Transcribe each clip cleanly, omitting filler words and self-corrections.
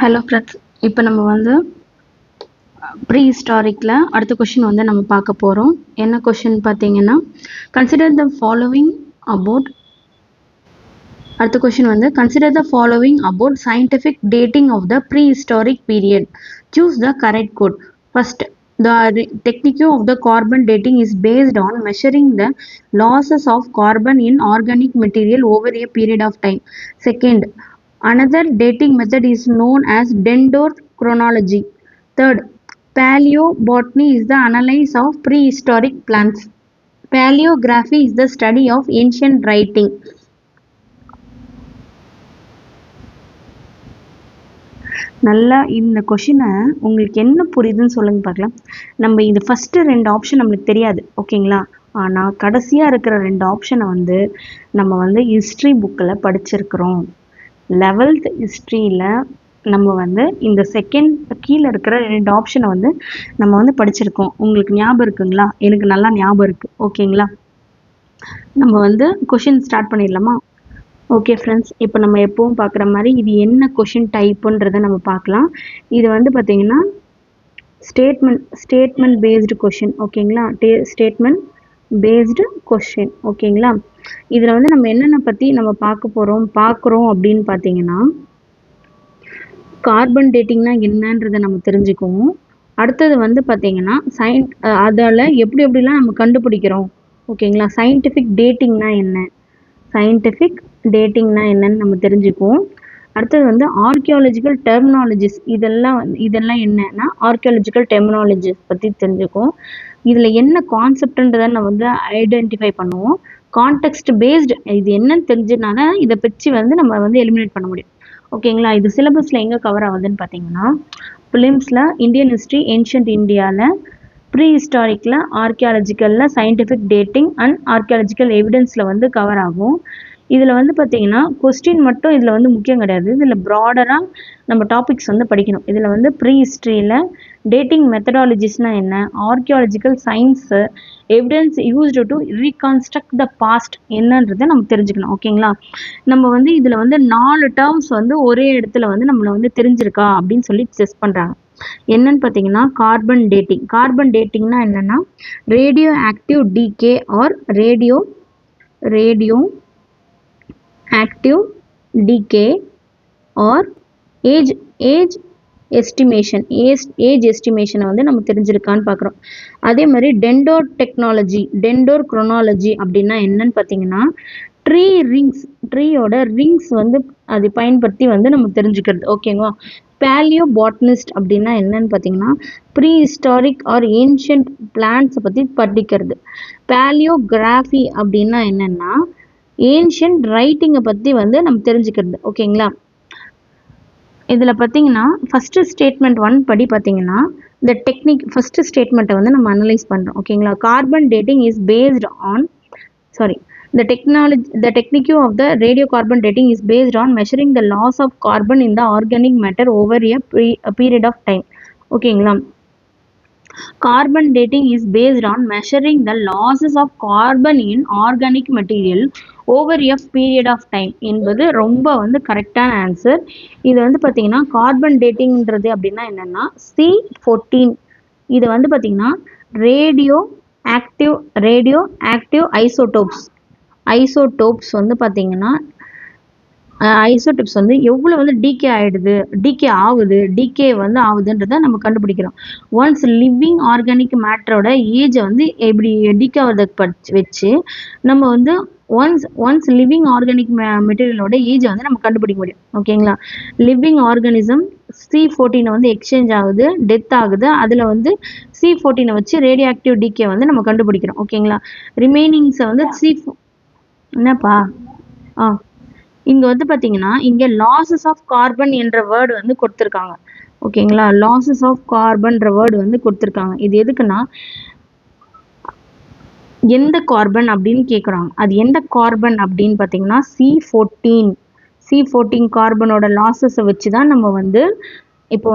Hello friends, இப்போ நம்ம வந்து ப்ரீ ஹிஸ்டாரிக்கில் அடுத்த கொஷின் வந்து நம்ம பார்க்க போகிறோம். என்ன கொஷின் பார்த்தீங்கன்னா, கன்சிடர் த ஃபாலோவிங் அபவுட் அடுத்த கொஷின் வந்து consider the following about scientific dating of the prehistoric period. Choose the correct code. First, the technique of the carbon dating is based on measuring the losses of carbon in organic material over a period of time. Second, another dating method is known as dendrochronology. Third, paleobotany is the analysis of prehistoric plants. Paleography is the study of ancient writing. நல்லா இந்த கொஷினை உங்களுக்கு என்ன புரியுதுன்னு சொல்லுங்க பார்க்கலாம். நம்ம இந்த first 2 option நம்மளுக்கு தெரியாது, ஓகேங்களா? ஆனால் கடைசியாக இருக்கிற 2 ஆப்ஷனை வந்து நம்ம வந்து ஹிஸ்ட்ரி புக்கில் படிச்சிருக்கிறோம். 11th ஹிஸ்ட்ரியில் நம்ம வந்து இந்த கீழே இருக்கிற 2 ஆப்ஷனை வந்து நம்ம வந்து படிச்சிருக்கோம். உங்களுக்கு ஞாபகம் இருக்குங்களா? எனக்கு நல்லா ஞாபகம் இருக்குது, ஓகேங்களா? நம்ம வந்து கொஷின் ஸ்டார்ட் பண்ணிடலாமா? ஓகே ஃப்ரெண்ட்ஸ், இப்போ நம்ம எப்பவும் பார்க்குற மாதிரி இது என்ன கொஷின் டைப்புன்றதை நம்ம பார்க்கலாம். இது வந்து பார்த்திங்கன்னா ஸ்டேட்மெண்ட் பேஸ்டு கொஷின், ஓகேங்களா? ஸ்டேட்மெண்ட் பேஸ்டு கொஷின், ஓகேங்களா? இதில் வந்து நம்ம என்னென்ன பற்றி நம்ம பார்க்குறோம் அப்படின்னு பார்த்தீங்கன்னா, கார்பன் டேட்டிங்னா என்னன்றதை நம்ம தெரிஞ்சுக்குவோம். அடுத்தது வந்து பார்த்திங்கன்னா அதில் எப்படிலாம் நம்ம கண்டுபிடிக்கிறோம், ஓகேங்களா? சயின்டிஃபிக் டேட்டிங்னா என்ன, சயின்டிஃபிக் டேட்டிங்னா என்னன்னு நம்ம தெரிஞ்சுக்குவோம். அடுத்தது வந்து ஆர்கியாலஜிக்கல் டெர்மினாலஜிஸ், இதெல்லாம் என்னன்னா ஆர்கியாலஜிக்கல் டெர்மினாலஜிஸ் பற்றி தெரிஞ்சுக்குவோம். இதில் என்ன கான்செப்ட்ன்றதை நம்ம வந்து ஐடென்டிஃபை பண்ணுவோம். கான்டெக்ஸ்ட் பேஸ்டு இது என்னன்னு தெரிஞ்சதுனால இதை பற்றி வந்து நம்ம வந்து எலிமினேட் பண்ண முடியும், ஓகேங்களா? இது சிலபஸில் எங்கே கவர் ஆகுதுன்னு பார்த்தீங்கன்னா, ஃபிலிம்ஸில் இந்தியன் ஹிஸ்ட்ரி, ஏன்ஷியன்ட் இந்தியாவில், ப்ரீ ஹிஸ்டாரிக்கில், ஆர்கியாலஜிக்கலில், சயின்டிஃபிக் டேட்டிங் அண்ட் ஆர்கியாலஜிக்கல் எவிடன்ஸில் வந்து கவர் ஆகும். இதில் வந்து பார்த்தீங்கன்னா கொஸ்டின் மட்டும் இதில் வந்து முக்கியம் கிடையாது. இதில் ப்ராடராக நம்ம டாபிக்ஸ் வந்து படிக்கணும். இதில் வந்து ப்ரீ ஹிஸ்ட்ரியில் டேட்டிங் மெத்தடாலஜிஸ்னால் என்ன, archaeological science, evidence used to reconstruct the past என்னன்றதை நம்ம தெரிஞ்சுக்கணும், ஓகேங்களா? நம்ம வந்து இதில் வந்து 4 டேர்ம்ஸ் வந்து ஒரே இடத்துல வந்து நம்மளை வந்து தெரிஞ்சிருக்கா அப்படின்னு சொல்லி டெஸ்ட் பண்ணுறாங்க. என்னன்னு பார்த்தீங்கன்னா கார்பன் டேட்டிங். கார்பன் டேட்டிங்னா என்னென்னா radioactive decay or radio active decay or age estimation வந்து நம்ம தெரிஞ்சிருக்கான்னு பார்க்குறோம். அதே மாதிரி டெண்டோக்ரோனாலஜி அப்படின்னா என்னன்னு பார்த்தீங்கன்னா ட்ரீயோட ரிங்ஸ் வந்து அதை பயன்படுத்தி வந்து நம்ம தெரிஞ்சுக்கிறது, ஓகேங்களா? பேலியோபாட்னிஸ்ட் அப்படின்னா என்னன்னு பார்த்தீங்கன்னா ப்ரீ ஹிஸ்டாரிக் ஆர் ஏன்ஷியன்ட் பிளான்ட்ஸை பற்றி படிக்கிறது. பேலியோகிராஃபி அப்படின்னா என்னென்னா ஏன்ஷியன்ட் ரைட்டிங்கை பற்றி வந்து நம்ம தெரிஞ்சுக்கிறது, ஓகேங்களா? இதில் பார்த்தீங்கன்னா ஃபஸ்ட்டு ஸ்டேட்மெண்ட் 1 படி பார்த்தீங்கன்னா இந்த டெக்னிக் ஃபஸ்ட்டு ஸ்டேட்மெண்ட்டை வந்து நம்ம அனலைஸ் பண்ணுறோம், ஓகேங்களா? Carbon dating is based on the technique of the radiocarbon dating is based on measuring the loss of carbon in the organic matter over a period of time, ஓகேங்களா? Carbon dating is based on measuring the losses of carbon in organic material over a period of time என்பது ரொம்ப வந்து கரெக்டான answer. இது வந்து பார்த்தீங்கன்னா carbon டேட்டிங்கிறது அப்படின்னா என்னென்னா C14. இது வந்து பார்த்தீங்கன்னா ரேடியோ ஆக்டிவ் ஐசோடோப்ஸ் வந்து பார்த்தீங்கன்னா ஐசோடோப்ஸ் வந்து எவ்வளோ வந்து டிகே ஆகுதுன்றதை நம்ம கண்டுபிடிக்கிறோம். ஒன்ஸ் லிவிங் ஆர்கானிக் மேட்டரோட ஏஜை வந்து எப்படி டிகே ஆகிறத வச்சு நம்ம வந்து ஒன்ஸ் லிவிங் ஆர்கானிக் மெட்டீரியலோட ஏஜை வந்து நம்ம கண்டுபிடிக்க முடியும், ஓகேங்களா? லிவிங் ஆர்கானிசம் C14 வந்து எக்ஸ்சேஞ்ச் ஆகுது, டெத் ஆகுது. அதில் வந்து C14 வச்சு ரேடியோ ஆக்டிவ் டிகே வந்து நம்ம கண்டுபிடிக்கிறோம், ஓகேங்களா? ரிமைனிங்ஸை வந்து என்னப்பா இங்கே வந்து பார்த்தீங்கன்னா இங்கே லாசஸ் ஆஃப் கார்பன் என்ற வேர்டு வந்து கொடுத்துருக்காங்க, ஓகேங்களா? லாசஸ் ஆஃப் கார்பன்ற வேர்டு வந்து கொடுத்துருக்காங்க. இது எதுக்குன்னா எந்த கார்பன் அப்படின்னு கேட்குறாங்க. அது எந்த கார்பன் அப்படின்னு பார்த்தீங்கன்னா C14 கார்பனோட லாசஸை வச்சு தான் நம்ம வந்து இப்போ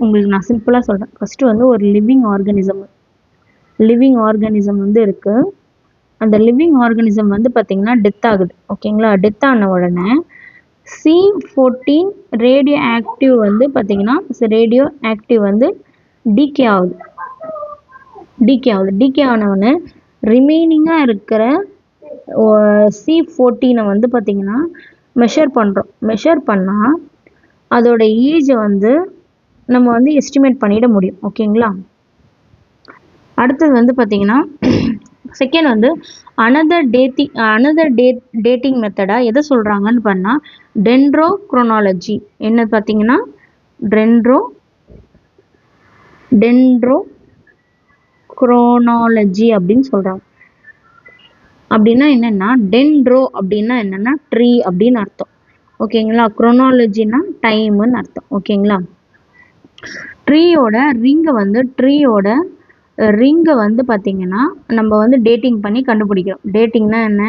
உங்களுக்கு நான் சிம்பிளாக சொல்கிறேன். ஃபஸ்ட்டு வந்து ஒரு லிவிங் ஆர்கானிசம் வந்து இருக்குது. அந்த லிவிங் ஆர்கானிசம் வந்து பார்த்தீங்கன்னா டெத் ஆகுது, ஓகேங்களா? டெத் ஆன உடனே C14 ரேடியோ ஆக்டிவ் வந்து பார்த்தீங்கன்னா ரேடியோ ஆக்டிவ் வந்து டிகே ஆகுது. டிகே ஆனவொடனே ரிமைனிங்காக இருக்கிற C14 வந்து பார்த்தீங்கன்னா மெஷர் பண்ணுறோம். மெஷர் பண்ணால் அதோட ஏஜை வந்து நம்ம வந்து எஸ்டிமேட் பண்ணிட முடியும். ஓகேங்களா? அடுத்தது வந்து பார்த்தீங்கன்னா செகண்ட் வந்து அனதர் டேட்டிங் மெத்தடாக எதை சொல்கிறாங்கன்னு பண்ணால் டென்ட்ரோக்ரோனாலஜி. என்ன பார்த்தீங்கன்னா டென்ட்ரோக்ரோனாலஜி அப்படின்னு சொல்கிறாங்க. அப்படின்னா என்னென்னா டென்ட்ரோ அப்படின்னா என்னென்னா ட்ரீ அப்படின்னு அர்த்தம். ஓகேங்களா? குரோனாலஜினா டைமுன்னு அர்த்தம். ஓகேங்களா? ட்ரீயோட ரிங்கை வந்து பார்த்தீங்கன்னா நம்ம வந்து டேட்டிங் பண்ணி கண்டுபிடிக்கிறோம். டேட்டிங்னா என்ன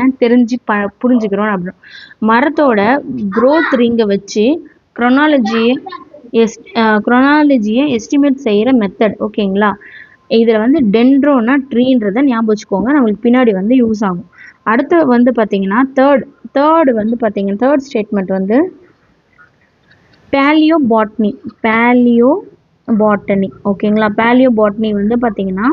புரிஞ்சுக்கிறோம் அப்படின்னு. மரத்தோட க்ரோத் ரிங்கை வச்சு குரோனாலஜியை எஸ்டிமேட் செய்கிற மெத்தட். ஓகேங்களா? இதில் வந்து டென்ட்ரோனா ட்ரீன்றதை ஞாபகம் வச்சுக்கோங்க, நம்மளுக்கு பின்னாடி வந்து யூஸ் ஆகும். அடுத்து வந்து பார்த்தீங்கன்னா தேர்ட் ஸ்டேட்மெண்ட் வந்து பேலியோபாட்னி. ஓகேங்களா? பேலியோபாட்னி வந்து பார்த்தீங்கன்னா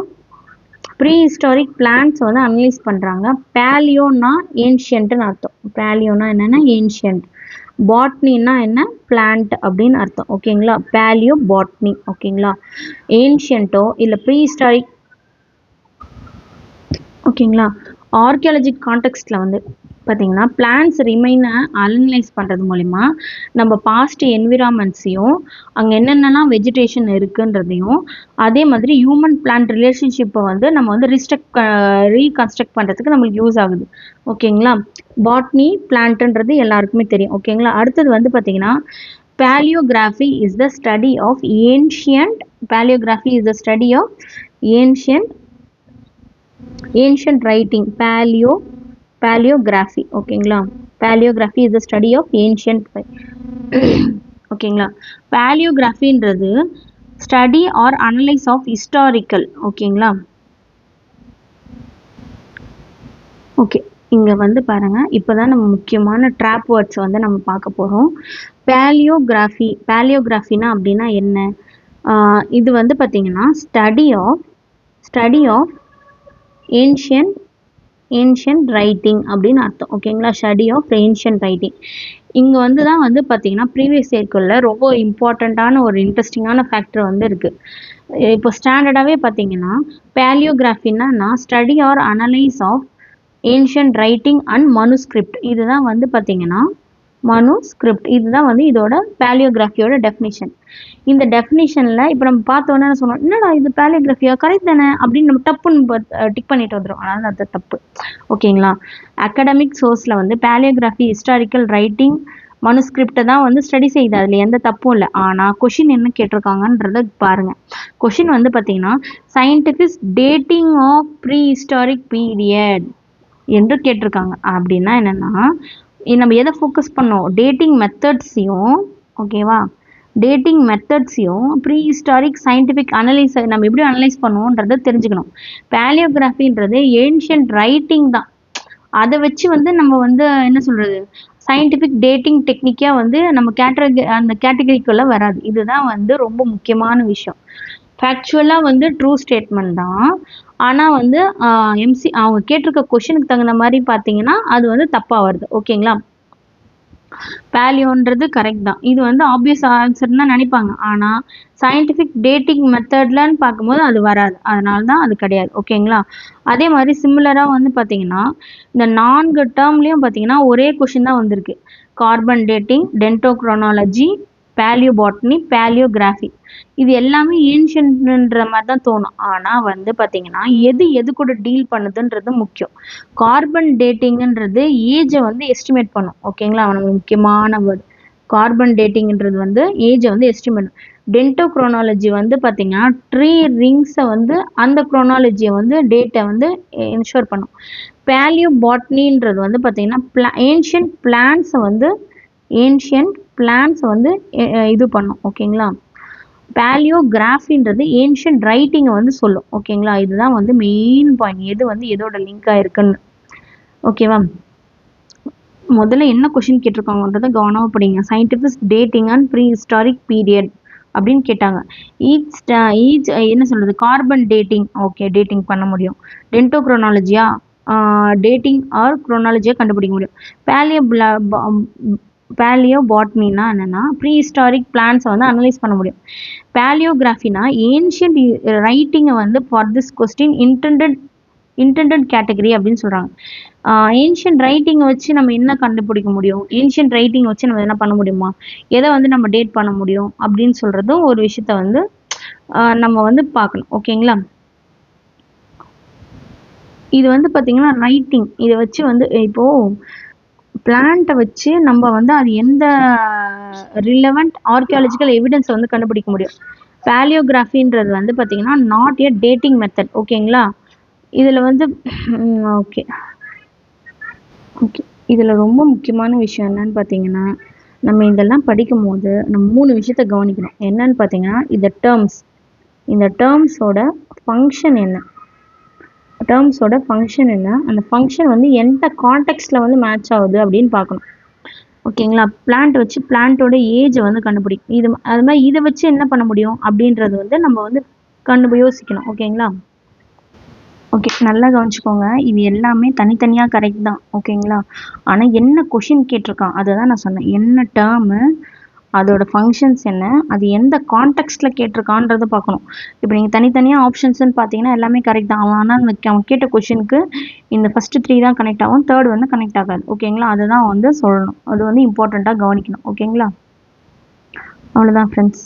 ப்ரீஹிஸ்டாரிக் பிளான்ட்ஸ் வந்து அனலைஸ் பண்ணுறாங்க. பேலியோனா ஏன்ஷியன்ட்னு அர்த்தம். பேலியோனா என்னென்னா ஏன்ஷியன்ட், பாட்னின்னா என்ன பிளான்ட் அப்படின்னு அர்த்தம். ஓகேங்களா? பேலியோபாட்னி. ஓகேங்களா? ஏன்ஷியன்ட்டோ இல்லை ப்ரீஹிஸ்டாரிக். ஓகேங்களா? ஆர்கியாலஜிக் கான்டெக்ஸ்டில் வந்து பார்த்தீங்கன்னா பிளான்ட்ஸ் ரிமைனை அனலைஸ் பண்ணுறது மூலிமா நம்ம பாஸ்ட் என்விரான்மெண்ட்ஸையும் அங்கே என்னென்னலாம் வெஜிடேஷன் இருக்குன்றதையும் அதே மாதிரி ஹியூமன் பிளான்ட் ரிலேஷன்ஷிப்பை வந்து நம்ம வந்து ரீகன்ஸ்ட்ரக்ட் பண்ணுறதுக்கு நம்மளுக்கு யூஸ் ஆகுது. ஓகேங்களா? பாட்னி பிளான்ட்ன்றது எல்லாருக்குமே தெரியும். ஓகேங்களா? அடுத்தது வந்து பார்த்தீங்கன்னா palaeography is the study of ancient writing. Palaeography. ஓகேங்களா? Palaeography is the study of ancient. ஓகேங்களா? பேலியோகிராஃபின்றது study or analyse of historical. ஓகேங்களா? ஓகே, இங்கே வந்து பாருங்கள், இப்போ தான் நம்ம முக்கியமான ட்ராப் வேர்ட்ஸ் வந்து நம்ம பார்க்க போகிறோம். பேலியோகிராஃபினா அப்படின்னா என்ன? இது வந்து பார்த்தீங்கன்னா ஸ்டடி ஆஃப் ஏன்ஷியன்ட் ரைட்டிங் அப்படின்னு அர்த்தம். ஓகேங்களா? Study of ancient writing. இங்கே வந்து தான் வந்து பார்த்தீங்கன்னா ப்ரீவியஸ் இயர்க்குள்ள ரொம்ப இம்பார்ட்டண்ட்டான ஒரு இன்ட்ரெஸ்டிங்கான ஃபேக்டர் வந்து இருக்குது. இப்போ ஸ்டாண்டர்டாகவே பார்த்தீங்கன்னா பேலியோகிராஃபின்னா study or analyse of ancient writing and manuscript. இதுதான் வந்து பார்த்தீங்கன்னா மனுஸ்கிரிப்ட். இதுதான் வந்து இதோட பேலியோகிராஃபியோட டெஃபினிஷன். இந்த டெஃபினிஷனில் இப்போ நம்ம பார்த்தோன்னே சொன்னோம், என்னடா இது பேலியோகிராஃபியா, கரெக்ட் தானே அப்படின்னு நம்ம டப்புன்னு டிக் பண்ணிட்டு வந்துடும். ஆனால் அது தப்பு. ஓகேங்களா? அகாடமிக் சோர்ஸில் வந்து பேலியோகிராஃபி ஹிஸ்டாரிக்கல் ரைட்டிங் மனுஸ்கிரிப்டை தான் வந்து ஸ்டடி செய்யுது. அதில் எந்த தப்பும் இல்லை. ஆனால் கொஷின் என்ன கேட்டிருக்காங்கன்றத பாருங்கள். கொஷின் வந்து பார்த்தீங்கன்னா scientific dating of prehistoric period என்று கேட்டிருக்காங்க. அப்படின்னா என்னென்னா நம்ம எதை ஃபோக்கஸ் பண்ணோம்? டேட்டிங் மெத்தட்ஸையும், ஓகேவா, டேட்டிங் மெத்தட்ஸையும் ப்ரீ ஹிஸ்டாரிக் சயின்டிஃபிக் அனலைஸ் நம்ம எப்படி அனலைஸ் பண்ணுவோன்றதை தெரிஞ்சுக்கணும். பேலியோகிராஃபின்றது ஏன்ஷியன்ட் ரைட்டிங் தான். அதை வச்சு வந்து நம்ம வந்து என்ன சொல்கிறது, சயின்டிஃபிக் டேட்டிங் டெக்னிக்காக வந்து நம்ம அந்த கேட்டகரிக்குள்ளே வராது. இதுதான் வந்து ரொம்ப முக்கியமான விஷயம். ஃபேக்சுவலாக வந்து ட்ரூ ஸ்டேட்மெண்ட் தான். ஆனால் வந்து அவங்க கேட்டிருக்க கொஷனுக்கு தகுந்த மாதிரி பார்த்தீங்கன்னா அது வந்து தப்பாக வருது. ஓகேங்களா? பேலியோன்றது கரெக்ட் தான். இது வந்து ஆப்வியஸ் ஆன்சர்னு தான் நினைப்பாங்க. ஆனால் சயின்டிஃபிக் டேட்டிங் மெத்தட்லன்னு பார்க்கும்போது அது வராது. அதனால தான் அது கிடையாது. ஓகேங்களா? அதே மாதிரி சிமிலராக வந்து பார்த்தீங்கன்னா இந்த 4 டேர்ம்லேயும் பார்த்தீங்கன்னா ஒரே கொஷின் தான் வந்திருக்கு. Carbon dating, dendrochronology, palaeobotany, palaeography. இது எல்லாமே ஏன்ஷியன்ட்ன்ற மாதிரி தான் தோணும். ஆனால் வந்து பார்த்தீங்கன்னா எது கூட டீல் பண்ணுதுன்றது முக்கியம். கார்பன் டேட்டிங்ன்றது ஏஜை வந்து எஸ்டிமேட் பண்ணும். ஓகேங்களா? அவனுக்கு முக்கியமான வேர்டு. கார்பன் டேட்டிங்ன்றது வந்து ஏஜை வந்து எஸ்டிமேட். டென்ட்ரோக்ரோனாலஜி வந்து பார்த்தீங்கன்னா ட்ரீ ரிங்ஸை வந்து அந்த குரோனாலஜியை வந்து டேட்டை வந்து என்ஷூர் பண்ணும். பேலியோபாட்னின்றது வந்து பார்த்தீங்கன்னா ஏன்ஷியன்ட் பிளான்ஸை வந்து இது பண்ணும். ஓகேங்களா? பேலியோகிராஃபின்றது ஏன்ஷியன்ட் ரைட்டிங்கை வந்து சொல்லும். ஓகேங்களா? இதுதான் வந்து மெயின் பாயிண்ட். எது வந்து எதோட லிங்காக இருக்குன்னு. ஓகேவா? முதல்ல என்ன கொஷின் கேட்டிருக்காங்கன்றத கவனமா படிங்க. Scientific dating and prehistoric period அப்படின்னு கேட்டாங்க. ஈச் என்ன சொல்றது, கார்பன் டேட்டிங், ஓகே டேட்டிங் பண்ண முடியும். டென்டோக்ரோனாலஜியா, டேட்டிங் ஆர் குரோனாலஜியா கண்டுபிடிக்க முடியும். பேலியோ பாட்னினா என்னன்னா ப்ரீ ஹிஸ்டாரிக் பிளான்ஸை வந்து அனலைஸ் பண்ண முடியும். பேலியோகிராஃபினா ஏன்ஷியன்ட் ரைட்டிங்கை வந்து for this question intended category அப்படின்னு சொல்கிறாங்க. ஏன்ஷியன்ட் ரைட்டிங்கை வச்சு நம்ம என்ன கண்டுபிடிக்க முடியும், ஏன்ஷியன்ட் ரைட்டிங்கை வச்சு நம்ம என்ன பண்ண முடியுமா, எதை வந்து நம்ம டேட் பண்ண முடியும் அப்படின்னு சொல்கிறதும் ஒரு விஷயத்த வந்து நம்ம வந்து பார்க்கணும். ஓகேங்களா. இது வந்து பார்த்தீங்கன்னா ரைட்டிங், இதை வச்சு வந்து இப்போது பிளான்ட்டை வச்சு நம்ம வந்து அது எந்த ரிலவெண்ட் ஆர்கியாலஜிக்கல் எவிடன்ஸை வந்து கண்டுபிடிக்க முடியும். பேலியோகிராஃபின்றது வந்து பார்த்தீங்கன்னா நாட் எ டேட்டிங் மெத்தட். ஓகேங்களா. இதில் வந்து ஓகே இதில் ரொம்ப முக்கியமான விஷயம் என்னன்னு பார்த்தீங்கன்னா, நம்ம இதெல்லாம் படிக்கும் போது நம்ம 3 விஷயத்த கவனிக்கணும். என்னன்னு பார்த்தீங்கன்னா இந்த டேர்ம்ஸோட ஃபங்க்ஷன் என்ன, அந்த ஃபங்க்ஷன் வந்து எந்த கான்டெக்ஸ்டில் வந்து மேட்ச் ஆகுது அப்படின்னு பார்க்கணும். ஓகேங்களா. பிளான்ட் வச்சு பிளான்ட்டோட ஏஜை வந்து கண்டுபிடிக்கும். அது மாதிரி இதை வச்சு என்ன பண்ண முடியும் அப்படின்றது வந்து நம்ம வந்து யோசிக்கணும். ஓகேங்களா. ஓகே, நல்லா கவனிச்சுக்கோங்க. இது எல்லாமே தனித்தனியாக கரெக்ட் தான். ஓகேங்களா. ஆனால் என்ன கொஷின் கேட்டிருக்கான் அதை தான் நான் சொன்னேன். என்ன டேர்மு, அதோட ஃபங்க்ஷன்ஸ் என்ன, அது எந்த கான்டெக்ஸ்டில் கேட்டிருக்கான்றதை பார்க்கணும். இப்போ நீங்கள் தனித்தனியாக ஆப்ஷன்ஸ்ன்னு பார்த்தீங்கன்னா எல்லாமே கரெக்ட் தான். ஆனால் அவன் கேட்ட கொஷினுக்கு இந்த ஃபஸ்ட்டு 3 தான் கனெக்ட் ஆகும், தேர்ட் வந்து கனெக்ட் ஆகாது. ஓகேங்களா. அதை தான் வந்து சொல்லணும். அது வந்து இம்பார்ட்டண்ட்டாக கவனிக்கணும். ஓகேங்களா. அவ்வளோதான் ஃப்ரெண்ட்ஸ்.